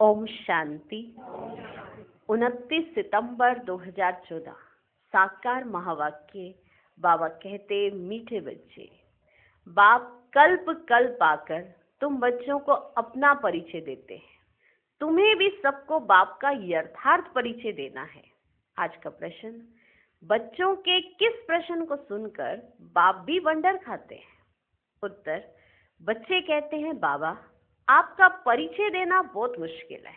ओम शांति। 29 सितंबर 2014 साकार महावाक्य। बाबा कहते, मीठे बच्चे, बाप कल्प कल्प आकर तुम बच्चों को अपना परिचय देते हैं। तुम्हें भी सबको बाप का यथार्थ परिचय देना है। आज का प्रश्न, बच्चों के किस प्रश्न को सुनकर बाप भी वंडर खाते हैं? उत्तर, बच्चे कहते हैं, बाबा आपका परिचय देना बहुत मुश्किल है,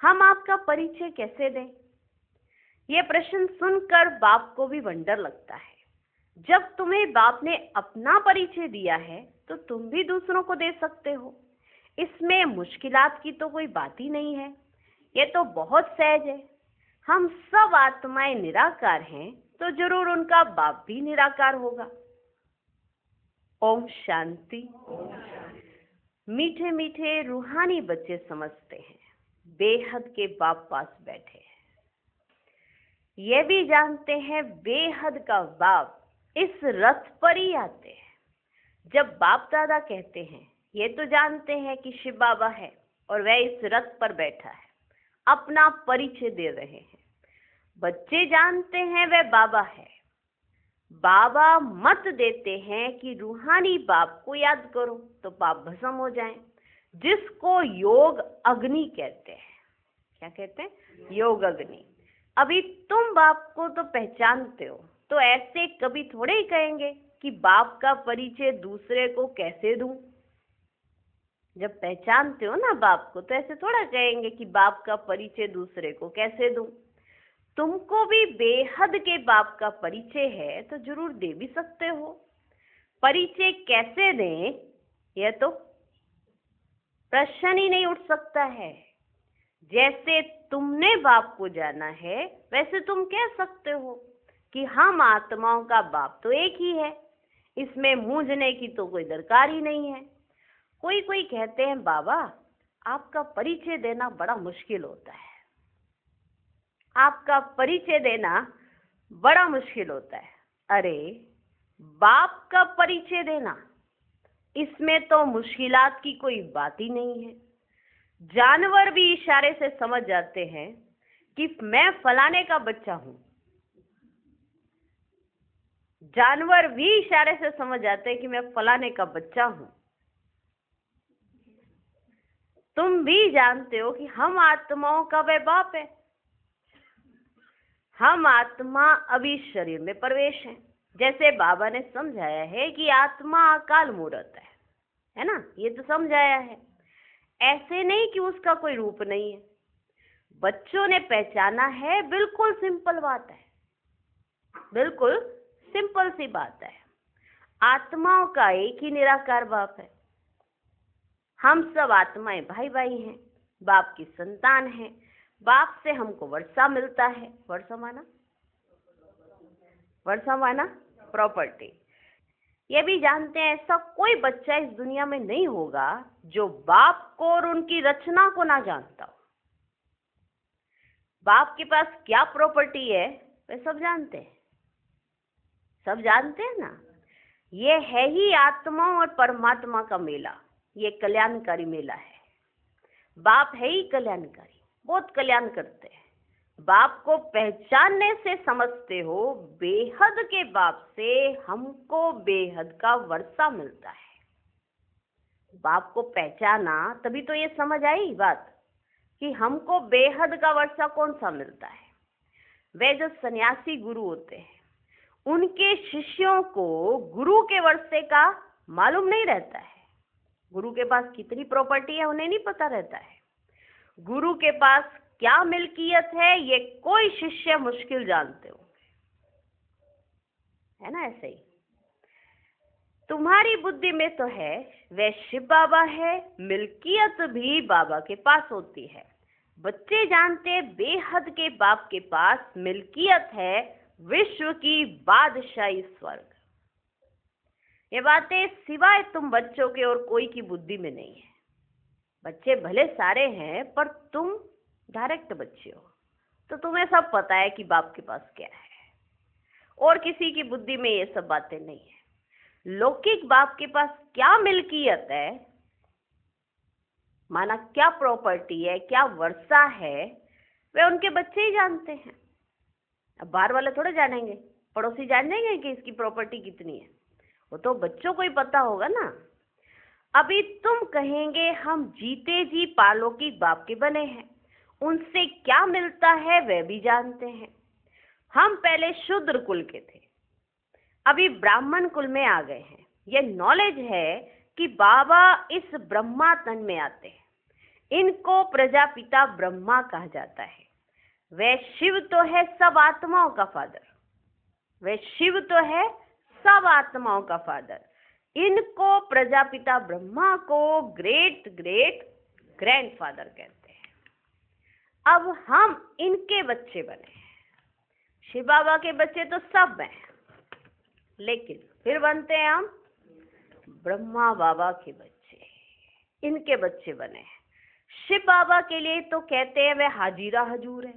हम आपका परिचय कैसे दें? ये प्रश्न सुनकर बाप को भी वंडर लगता है। जब तुम्हें बाप ने अपना परिचय दिया है तो तुम भी दूसरों को दे सकते हो। इसमें मुश्किलात की तो कोई बात ही नहीं है, ये तो बहुत सहज है। हम सब आत्माएं निराकार हैं तो जरूर उनका बाप भी निराकार होगा। ओम शांति। मीठे मीठे रूहानी बच्चे समझते हैं, बेहद के बाप पास बैठे हैं। ये भी जानते हैं बेहद का बाप इस रथ पर ही आते हैं। जब बाप दादा कहते हैं, ये तो जानते हैं कि शिव बाबा है और वह इस रथ पर बैठा है, अपना परिचय दे रहे हैं। बच्चे जानते हैं वह बाबा है। बाबा मत देते हैं कि रूहानी बाप को याद करो तो पाप भस्म हो जाएं, जिसको योग अग्नि कहते हैं। क्या कहते हैं? योग अग्नि। अभी तुम बाप को तो पहचानते हो, तो ऐसे कभी थोड़े ही कहेंगे कि बाप का परिचय दूसरे को कैसे दूं। जब पहचानते हो ना बाप को, तो ऐसे थोड़ा कहेंगे कि बाप का परिचय दूसरे को कैसे दूं। तुमको भी बेहद के बाप का परिचय है तो जरूर दे भी सकते हो। परिचय कैसे दें, यह तो प्रश्न ही नहीं उठ सकता है। जैसे तुमने बाप को जाना है, वैसे तुम कह सकते हो कि हम आत्माओं का बाप तो एक ही है, इसमें मूंझने की तो कोई दरकार ही नहीं है। कोई कोई कहते हैं, बाबा आपका परिचय देना बड़ा मुश्किल होता है, आपका परिचय देना बड़ा मुश्किल होता है। अरे बाप का परिचय देना, इसमें तो मुश्किलात की कोई बात ही नहीं है। जानवर भी इशारे से समझ जाते हैं कि मैं फलाने का बच्चा हूं। जानवर भी इशारे से समझ जाते हैं कि मैं फलाने का बच्चा हूं। तुम भी जानते हो कि हम आत्माओं का वह बाप है। हम आत्मा अभी शरीर में प्रवेश है। जैसे बाबा ने समझाया है कि आत्मा अकाल मूर्त है ना, ये तो समझाया है। ऐसे नहीं कि उसका कोई रूप नहीं है। बच्चों ने पहचाना है, बिल्कुल सिंपल बात है, बिल्कुल सिंपल सी बात है। आत्माओं का एक ही निराकार बाप है। हम सब आत्माएं भाई भाई हैं, बाप की संतान हैं। बाप से हमको वर्षा मिलता है। वर्षा माना प्रॉपर्टी। ये भी जानते हैं, ऐसा कोई बच्चा इस दुनिया में नहीं होगा जो बाप को और उनकी रचना को ना जानता हो। बाप के पास क्या प्रॉपर्टी है वे सब जानते हैं, सब जानते हैं ना। ये है ही आत्मा और परमात्मा का मेला, ये कल्याणकारी मेला है। बाप है ही कल्याणकारी, बहुत कल्याण करते हैं। बाप को पहचानने से समझते हो, बेहद के बाप से हमको बेहद का वर्षा मिलता है। बाप को पहचाना तभी तो ये समझ आई बात कि हमको बेहद का वर्षा कौन सा मिलता है। वे जो सन्यासी गुरु होते हैं, उनके शिष्यों को गुरु के वर्षे का मालूम नहीं रहता है। गुरु के पास कितनी प्रॉपर्टी है उन्हें नहीं पता रहता है। गुरु के पास क्या मिल्कियत है ये कोई शिष्य मुश्किल जानते हो, है ना। ऐसे ही तुम्हारी बुद्धि में तो है वह शिव बाबा है, मिल्कियत भी बाबा के पास होती है। बच्चे जानते बेहद के बाप के पास मिल्कियत है, विश्व की बादशाही स्वर्ग। ये बातें सिवाय तुम बच्चों के और कोई की बुद्धि में नहीं है। बच्चे भले सारे हैं पर तुम डायरेक्ट बच्चे हो, तो तुम्हें सब पता है कि बाप के पास क्या है। और किसी की बुद्धि में ये सब बातें नहीं है। लौकिक बाप के पास क्या मिल्कियत है माना क्या प्रॉपर्टी है, क्या वर्षा है, वे उनके बच्चे ही जानते हैं। अब बाहर वाले थोड़े जानेंगे, पड़ोसी जानेंगे कि इसकी प्रॉपर्टी कितनी है, वो तो बच्चों को ही पता होगा ना। अभी तुम कहेंगे हम जीते जी पारलौकिक बाप के बने हैं, उनसे क्या मिलता है वह भी जानते हैं। हम पहले शूद्र कुल के थे, अभी ब्राह्मण कुल में आ गए हैं। ये नॉलेज है कि बाबा इस ब्रह्मा तन में आते हैं, इनको प्रजापिता ब्रह्मा कहा जाता है। वह शिव तो है सब आत्माओं का फादर, वह शिव तो है सब आत्माओं का फादर। इनको प्रजापिता ब्रह्मा को ग्रेट ग्रेट ग्रैंडफादर कहते हैं। अब हम इनके बच्चे बने हैं। शिव बाबा के बच्चे तो सब हैं, लेकिन फिर बनते हैं हम ब्रह्मा बाबा के बच्चे, इनके बच्चे बने हैं। शिव बाबा के लिए तो कहते हैं वह हाजीरा हजूर है,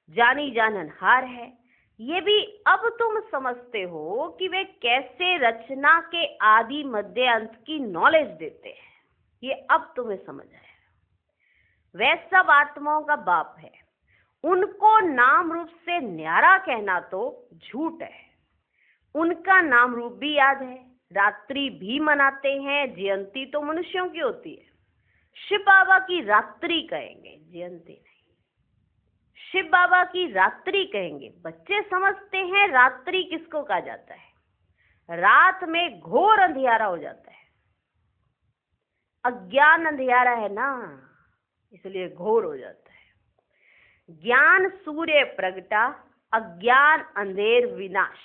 जानी जाननहार है। ये भी अब तुम समझते हो कि वे कैसे रचना के आदि मध्य अंत की नॉलेज देते हैं, ये अब तुम्हें समझ आया। वह सब आत्माओं का बाप है, उनको नाम रूप से न्यारा कहना तो झूठ है। उनका नाम रूप भी याद है, रात्रि भी मनाते हैं, जयंती तो मनुष्यों की होती है। शिव बाबा की रात्रि कहेंगे, जयंती नहीं। शिव बाबा की रात्रि कहेंगे। बच्चे समझते हैं रात्रि किसको कहा जाता है, रात में घोर अंधियारा हो जाता है, अज्ञान अंधियारा है ना, इसलिए घोर हो जाता है। ज्ञान सूर्य प्रगटा, अज्ञान अंधेर विनाश।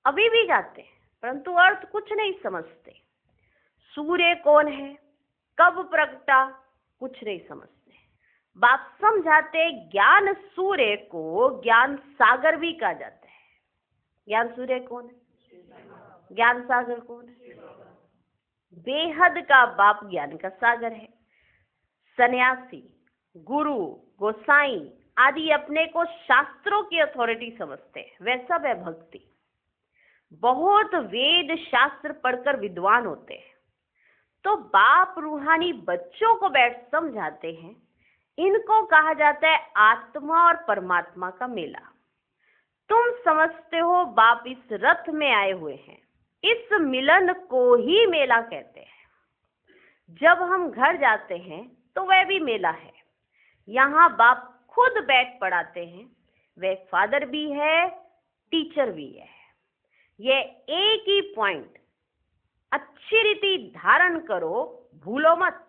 अभी भी जाते हैं परंतु अर्थ कुछ नहीं समझते। सूर्य कौन है, कब प्रगटा, कुछ नहीं समझते। बाप समझाते ज्ञान सूर्य को ज्ञान सागर भी कहा जाता है। ज्ञान सूर्य कौन है, ज्ञान सागर कौन है? बेहद का बाप ज्ञान का सागर है। सन्यासी, गुरु, गोसाई आदि अपने को शास्त्रों की अथॉरिटी समझते हैं, वह सब है भक्ति। बहुत वेद शास्त्र पढ़कर विद्वान होते हैं, तो बाप रूहानी बच्चों को बैठ समझाते हैं। इनको कहा जाता है आत्मा और परमात्मा का मेला। तुम समझते हो बाप इस रथ में आए हुए हैं, इस मिलन को ही मेला कहते हैं। जब हम घर जाते हैं तो वह भी मेला है। यहाँ बाप खुद बैठ पढ़ाते हैं, वे फादर भी है, टीचर भी है। ये एक ही पॉइंट अच्छी रीति धारण करो, भूलो मत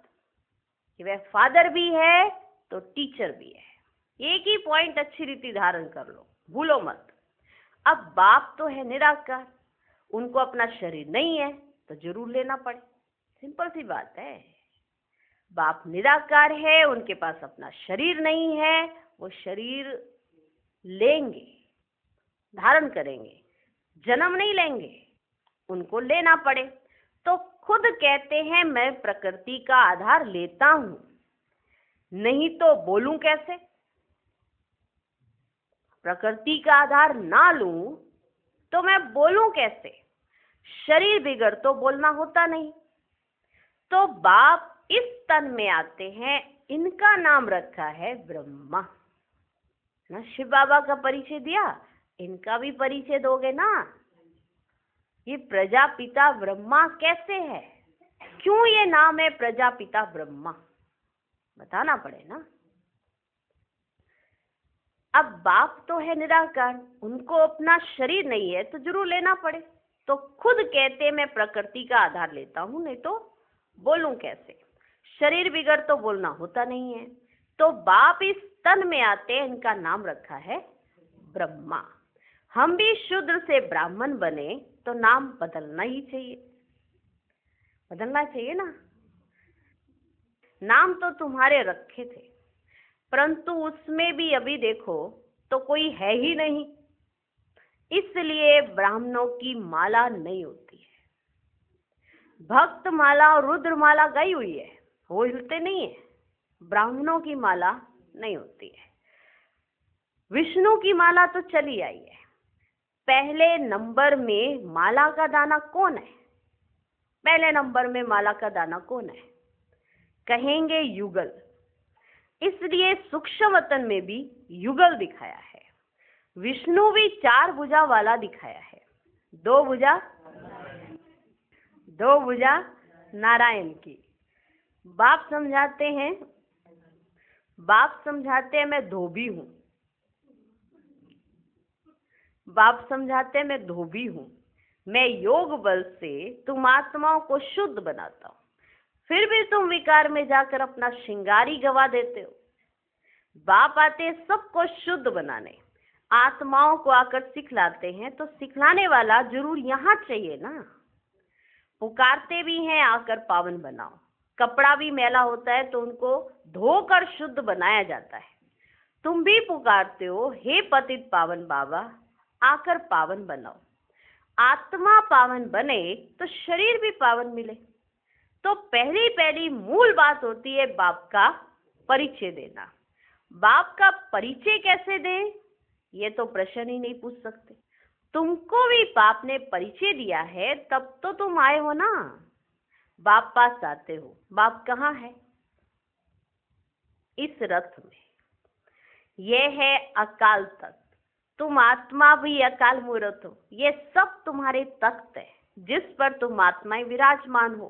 कि वह फादर भी है तो टीचर भी है। एक ही पॉइंट अच्छी रीति धारण कर लो, भूलो मत। अब बाप तो है निराकार, उनको अपना शरीर नहीं है तो जरूर लेना पड़े, सिंपल सी बात है। बाप निराकार है, उनके पास अपना शरीर नहीं है, वो शरीर लेंगे, धारण करेंगे, जन्म नहीं लेंगे, उनको लेना पड़े। तो खुद कहते हैं मैं प्रकृति का आधार लेता हूं, नहीं तो बोलूं कैसे? प्रकृति का आधार ना लूं तो मैं बोलूं कैसे? शरीर बिगड़ तो बोलना होता नहीं। तो बाप इस तन में आते हैं, इनका नाम रखा है ब्रह्मा ना। शिव बाबा का परिचय दिया, इनका भी परिचय दोगे ना। ये प्रजापिता ब्रह्मा कैसे है, क्यों ये नाम है प्रजापिता ब्रह्मा, बताना पड़े ना। अब बाप तो है निराकार, उनको अपना शरीर नहीं है तो जरूर लेना पड़े। तो खुद कहते मैं प्रकृति का आधार लेता हूं, नहीं तो बोलूं कैसे? शरीर बिगड़ तो बोलना होता नहीं है। तो बाप इस तन में आते हैं, इनका नाम रखा है ब्रह्मा। हम भी शूद्र से ब्राह्मण बने तो नाम बदलना ही चाहिए, बदलना चाहिए ना। नाम तो तुम्हारे रखे थे, परंतु उसमें भी अभी देखो तो कोई है ही नहीं, इसलिए ब्राह्मणों की माला नहीं होती है। भक्त माला और रुद्र माला गई हुई है, वो हिलते नहीं है। ब्राह्मणों की माला नहीं होती है। विष्णु की माला तो चली आई है। पहले नंबर में माला का दाना कौन है? पहले नंबर में माला का दाना कौन है? कहेंगे युगल, इसलिए सूक्ष्म वतन में भी युगल दिखाया है। विष्णु भी 4 भुजा वाला दिखाया है। 2 भुजा नारायण की। बाप समझाते हैं मैं धोबी हूँ। बाप समझाते हैं मैं धोबी हूँ, मैं योग बल से तुम आत्माओं को शुद्ध बनाता हूँ, फिर भी तुम विकार में जाकर अपना श्रृंगार ही गवा देते हो। बाप आते हैं सबको शुद्ध बनाने, आत्माओं को आकर सिखलाते हैं, तो सिखलाने वाला जरूर यहाँ चाहिए ना। पुकारते भी हैं आकर पावन बनाओ। कपड़ा भी मैला होता है तो उनको धोकर शुद्ध बनाया जाता है। तुम भी पुकारते हो, हे पतित पावन बाबा आकर पावन बनाओ। आत्मा पावन बने तो शरीर भी पावन मिले। तो पहली मूल बात होती है बाप का परिचय देना। बाप का परिचय कैसे दें, ये तो प्रश्न ही नहीं पूछ सकते। तुमको भी बाप ने परिचय दिया है, तब तो तुम आए हो ना। बाप पास आते हो। बाप कहाँ है? इस रथ में। यह है अकाल तख्त। तुम आत्मा भी अकाल मूर्त हो। ये सब तुम्हारे तख्त है जिस पर तुम आत्माएं विराजमान हो।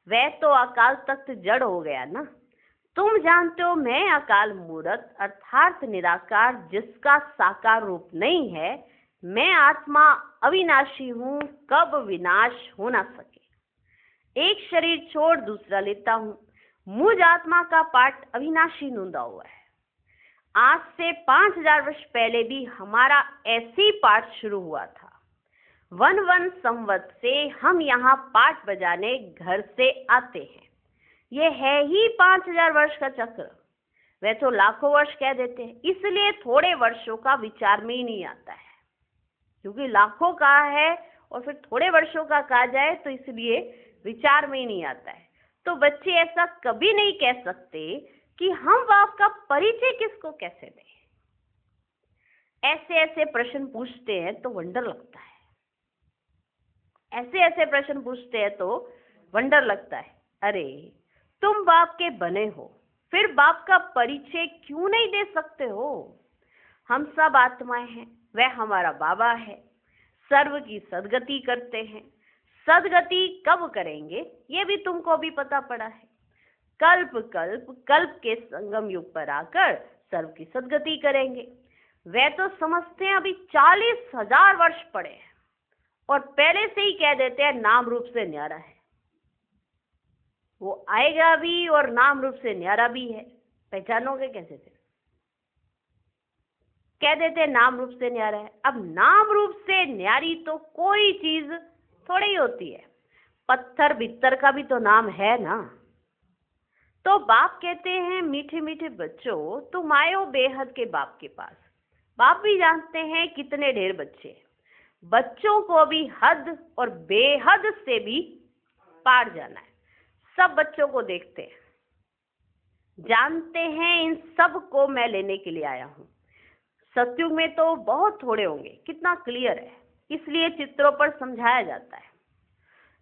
वह तो अकाल तख्त जड़ हो गया ना। तुम जानते हो मैं अकाल मूर्त अर्थात निराकार, जिसका साकार रूप नहीं है। मैं आत्मा अविनाशी हूँ, कब विनाश हो ना सके। एक शरीर छोड़ दूसरा लेता हूँ। मुझ आत्मा का पाठ अविनाशी नूंदा हुआ है। आज से 5000 वर्ष पहले भी हमारा ऐसे ही पाठ शुरू हुआ था। 11 संवत से हम यहाँ पाठ बजाने घर से आते हैं। ये है ही 5000 वर्ष का चक्र। वह तो लाखों वर्ष कह देते हैं, इसलिए थोड़े वर्षों का विचार में ही नहीं आता है। क्योंकि लाखों का है और फिर थोड़े वर्षों का कहा जाए तो इसलिए विचार में ही नहीं आता है। तो बच्चे ऐसा कभी नहीं कह सकते कि हम बाप का परिचय किसको कैसे दें। ऐसे प्रश्न पूछते हैं तो वंडर लगता है। ऐसे प्रश्न पूछते हैं तो वंडर लगता है। अरे तुम बाप के बने हो, फिर बाप का परिचय क्यों नहीं दे सकते हो? हम सब आत्माएं हैं, वह हमारा बाबा है। सर्व की सदगति करते हैं। सदगति कब करेंगे ये भी तुमको भी पता पड़ा है। कल्प के संगम युग पर आकर सर्व की सदगति करेंगे। वे तो समझते हैं अभी 40,000 वर्ष पड़े हैं और पहले से ही कह देते हैं नाम रूप से न्यारा है। वो आएगा भी और नाम रूप से न्यारा भी है। पहचानोगे कैसे? फिर कह देते हैं नाम रूप से न्यारा है। अब नाम रूप से न्यारी तो कोई चीज थोड़ी होती है। पत्थर बित्तर का भी तो नाम है ना। तो बाप कहते हैं मीठे मीठे बच्चों, तुम आए हो बेहद के बाप के पास। बाप भी जानते हैं कितने ढेर बच्चे। बच्चों को भी हद और बेहद से भी पार जाना है। सब बच्चों को देखते हैं, जानते हैं इन सब को मैं लेने के लिए आया हूँ। सतयुग में तो बहुत थोड़े होंगे, कितना क्लियर है, इसलिए चित्रों पर समझाया जाता है।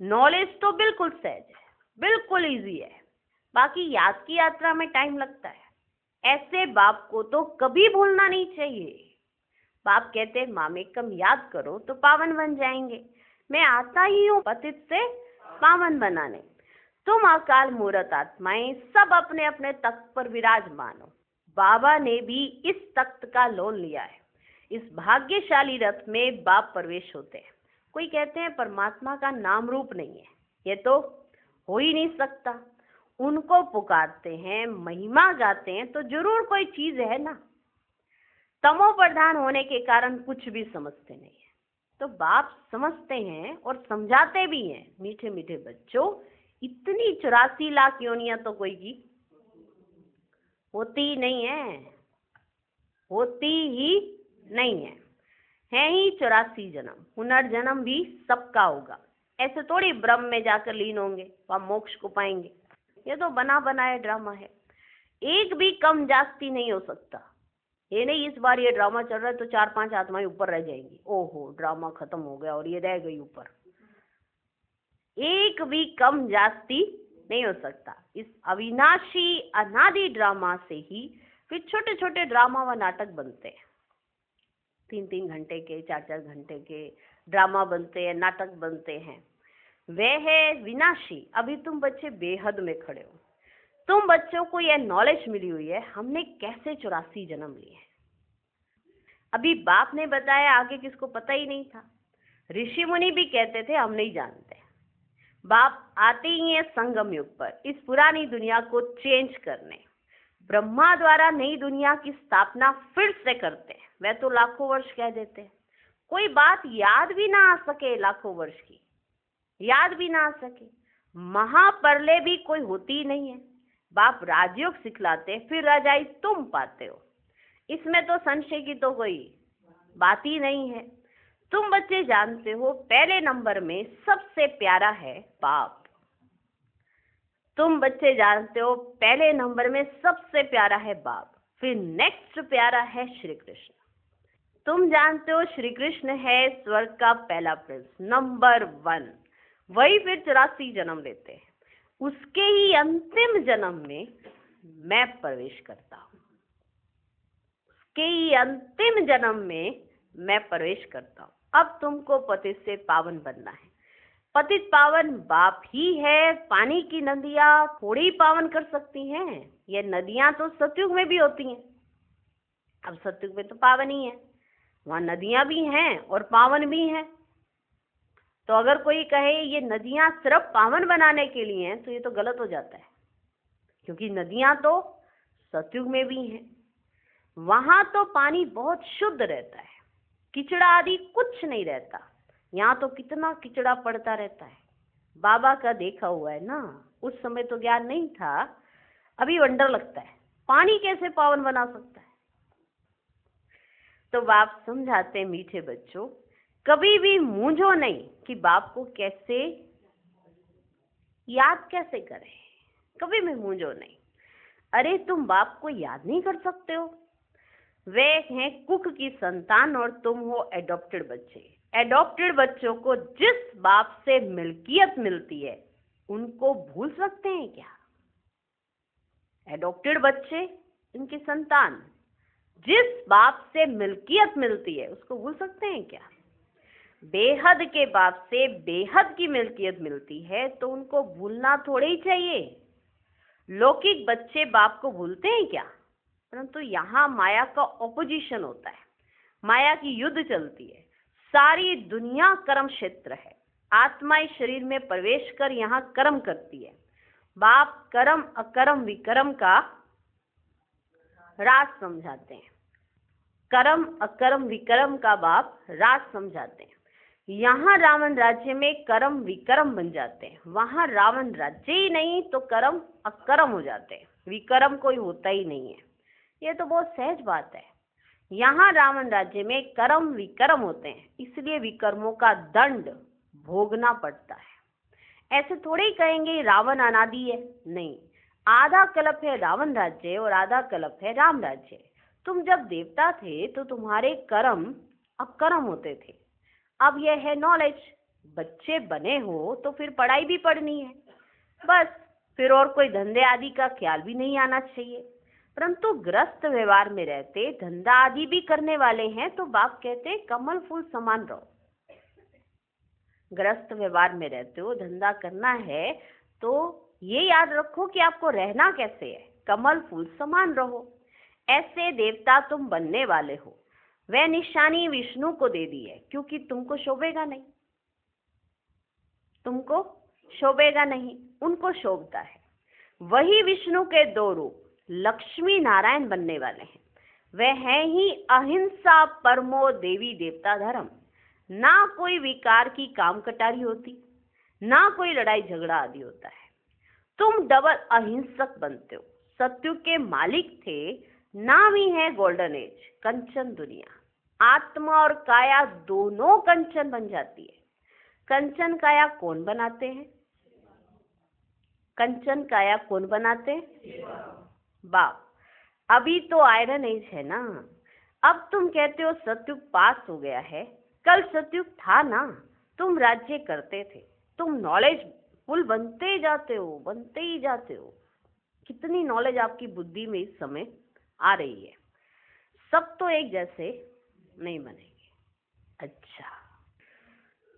नॉलेज तो बिल्कुल सहज है, बिल्कुल इजी है, बाकी याद की यात्रा में टाइम लगता है। ऐसे बाप को तो कभी भूलना नहीं चाहिए। बाप कहते हैं मामेकम याद करो तो पावन बन जाएंगे। मैं आता ही हूँ पतित से पावन बनाने। तुम अकाल मूर्त आत्माएं सब अपने अपने तख्त पर विराजमान हो। बाबा ने भी इस तख्त का लोन लिया है। इस भाग्यशाली रथ में बाप प्रवेश होते हैं। कोई कहते हैं परमात्मा का नाम रूप नहीं है, ये तो हो ही नहीं सकता। उनको पुकारते हैं, महिमा गाते हैं तो जरूर कोई चीज है ना। तमो प्रधान होने के कारण कुछ भी समझते नहीं है। तो बाप समझते हैं और समझाते भी हैं। मीठे मीठे बच्चों, इतनी 84 लाख योनियां तो कोई की होती ही नहीं है, होती ही नहीं है ही 84 जन्म। पुनर्जन्म भी सबका होगा। ऐसे थोड़ी ब्रह्म में जाकर लीन होंगे, वहां मोक्ष को पाएंगे। ये तो बना बनाया ड्रामा है, एक भी कम जास्ती नहीं हो सकता। ये नहीं इस बार ये ड्रामा चल रहा है तो 4-5 आत्माएं ऊपर रह जाएंगी, ओहो ड्रामा खत्म हो गया और ये रह गई ऊपर। एक भी कम जास्ती नहीं हो सकता। इस अविनाशी अनादि ड्रामा से ही फिर छोटे छोटे ड्रामा व नाटक बनते हैं। 3-3 घंटे के, 4-4 घंटे के ड्रामा बनते हैं, नाटक बनते हैं। वे है विनाशी। अभी तुम बच्चे बेहद में खड़े हो। तुम बच्चों को यह नॉलेज मिली हुई है हमने कैसे 84 जन्म लिए हैं। अभी बाप ने बताया, आगे किसको पता ही नहीं था। ऋषि मुनि भी कहते थे हम नहीं जानते। बाप आते ही है संगम युग पर इस पुरानी दुनिया को चेंज करने। ब्रह्मा द्वारा नई दुनिया की स्थापना फिर से करते हैं। वह तो लाखों वर्ष कह देते हैं। कोई बात याद भी ना आ सके, लाखों वर्ष की याद भी ना आ सके। महाप्रलय भी कोई होती ही नहीं है। बाप राजयोग सिखलाते फिर राजाई तुम पाते हो। इसमें तो संशय की तो कोई बात ही नहीं है। तुम बच्चे जानते हो पहले नंबर में सबसे प्यारा है बाप। तुम बच्चे जानते हो पहले नंबर में सबसे प्यारा है बाप, फिर नेक्स्ट प्यारा है श्री कृष्ण। तुम जानते हो श्री कृष्ण है स्वर्ग का पहला प्रिंस, नंबर 1। वही फिर 84 जन्म लेते हैं। उसके ही अंतिम जन्म में मैं प्रवेश करता हूँ। उसके ही अंतिम जन्म में मैं प्रवेश करता हूँ। अब तुमको पतित से पावन बनना है। पतित पावन बाप ही है। पानी की नदियां थोड़ी पावन कर सकती हैं। ये नदियां तो सतयुग में भी होती हैं। अब सतयुग में तो पावन ही है, वहां नदियां भी हैं और पावन भी हैं। तो अगर कोई कहे ये नदियां सिर्फ पावन बनाने के लिए हैं तो ये तो गलत हो जाता है, क्योंकि नदियां तो सतयुग में भी हैं। वहां तो पानी बहुत शुद्ध रहता है, कीचड़ा आदि कुछ नहीं रहता। यहाँ तो कितना कीचड़ा पड़ता रहता है। बाबा का देखा हुआ है ना, उस समय तो ज्ञान नहीं था। अभी वंडर लगता है पानी कैसे पावन बना सकता है। तो बाप समझाते हैं मीठे बच्चों, कभी भी मूंझो नहीं कि बाप को कैसे याद कैसे करें। कभी भी मूंझो नहीं। अरे तुम बाप को याद नहीं कर सकते हो। वे हैं कुक की संतान और तुम हो एडॉप्टेड बच्चे। एडॉप्टेड बच्चों को जिस बाप से मिल्कियत मिलती है उनको भूल सकते हैं क्या? एडॉप्टेड बच्चे, इनकी संतान, जिस बाप से मिल्कियत मिलती है उसको भूल सकते हैं क्या? बेहद के बाप से बेहद की मिल्कियत मिलती है तो उनको भूलना थोड़े ही चाहिए। लौकिक बच्चे बाप को भूलते हैं क्या? परंतु यहाँ माया का ऑपोजिशन होता है, माया की युद्ध चलती है। सारी दुनिया कर्म क्षेत्र है। आत्मा इस शरीर में प्रवेश कर यहाँ कर्म करती है। बाप कर्म अकर्म विकर्म का राज समझाते हैं। कर्म अकर्म विकर्म का बाप राज समझाते हैं। यहाँ रावण राज्य में कर्म विकर्म बन जाते हैं, वहां रावण राज्य ही नहीं तो कर्म अकर्म हो जाते हैं, विकर्म कोई होता ही नहीं है। ये तो बहुत सहज बात है। यहाँ रावण राज्य में कर्म विकर्म होते हैं, इसलिए विकर्मों का दंड भोगना पड़ता है। ऐसे थोड़े ही कहेंगे रावण अनादि है, नहीं। आधा कल्प है रावण राज्य और आधा कल्प है राम राज्य। तुम जब देवता थे तो तुम्हारे कर्म अकर्म होते थे। अब यह है नॉलेज। बच्चे बने हो तो फिर पढ़ाई भी पढ़नी है, बस। फिर और कोई धंधे आदि का ख्याल भी नहीं आना चाहिए। परंतु ग्रस्त व्यवहार में रहते धंधा आदि भी करने वाले हैं तो बाप कहते कमल फूल समान रहो। ग्रस्त व्यवहार में रहते हो, धंधा करना है तो ये याद रखो कि आपको रहना कैसे है, कमल फूल समान रहो। ऐसे देवता तुम बनने वाले हो। वह निशानी विष्णु को दे दी है क्योंकि तुमको शोभेगा नहीं, तुमको शोभेगा नहीं, उनको शोभता है। वही विष्णु के 2 रूप लक्ष्मी नारायण बनने वाले हैं। वह है ही अहिंसा परमो देवी देवता धर्म। ना कोई विकार की काम कटारी होती, ना कोई लड़ाई झगड़ा आदि होता है। तुम डबल अहिंसक बनते हो। सत्युग के मालिक थे, नाम ही है गोल्डन एज, कंचन दुनिया। आत्मा और काया दोनों कंचन बन जाती है। कंचन काया कौन बनाते हैं? कंचन काया कौन बनाते हैं? बाप। अभी तो आयरन एज है ना। अब तुम कहते हो सतयुग पास हो गया है, कल सतयुग था ना। तुम राज्य करते थे, तुम नॉलेज फुल बनते ही जाते हो, बनते ही जाते हो। कितनी नॉलेज आपकी बुद्धि में इस समय आ रही है। सब तो एक जैसे नहीं बनेंगे। अच्छा,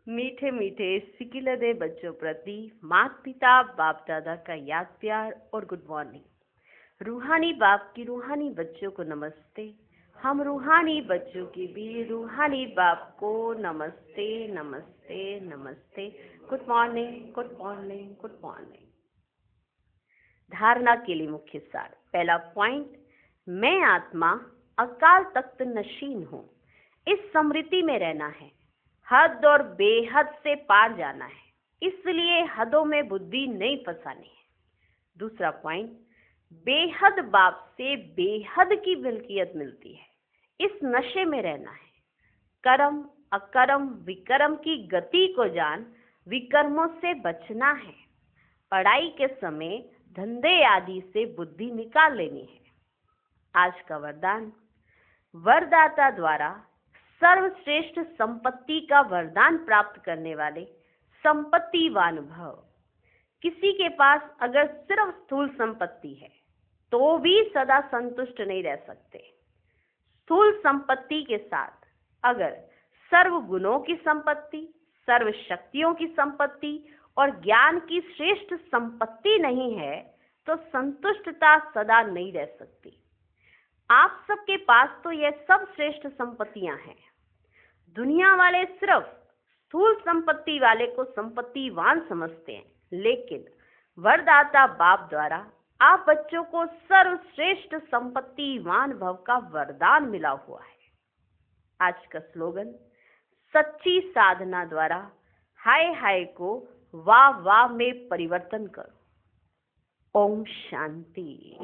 मीठे मीठे सिकिलदे बच्चों प्रति माता पिता बाप दादा का याद प्यार और गुड मॉर्निंग। रूहानी बाप की रूहानी बच्चों को नमस्ते। हम रूहानी बच्चों की भी रूहानी बाप को नमस्ते नमस्ते नमस्ते। Good morning, good morning, good morning. धारणा के लिए मुख्य सार। पहला पॉइंट, मैं आत्मा अकाल तख्त नशीन हूँ। इस स्मृति में रहना है, हद और बेहद से पार जाना है, इसलिए हदों में बुद्धि नहीं फंसानी है। दूसरा पॉइंट, बेहद बाप से बेहद की मिल्कियत मिलती है, इस नशे में रहना है। कर्म अकर्म विकर्म की गति को जान विकर्मों से बचना है। पढ़ाई के समय धंधे आदि से बुद्धि निकाल लेनी है। आज का वरदान, वरदाता द्वारा सर्वश्रेष्ठ संपत्ति का वरदान प्राप्त करने वाले संपत्तिवान भव। किसी के पास अगर सिर्फ स्थूल संपत्ति है तो भी सदा संतुष्ट नहीं रह सकते। स्थूल संपत्ति के साथ अगर सर्व गुणों की संपत्ति, सर्व शक्तियों की संपत्ति और ज्ञान की श्रेष्ठ संपत्ति नहीं है तो संतुष्टता सदा नहीं रह सकती। आप सबके पास तो यह सब श्रेष्ठ संपत्तियां हैं। दुनिया वाले सिर्फ स्थूल संपत्ति वाले को संपत्तिवान समझते हैं, लेकिन वरदाता बाप द्वारा आप बच्चों को सर्वश्रेष्ठ संपत्तिवान भव का वरदान मिला हुआ है। आज का स्लोगन, सच्ची साधना द्वारा हाय हाय को वाह वाह में परिवर्तन करो। ओम शांति।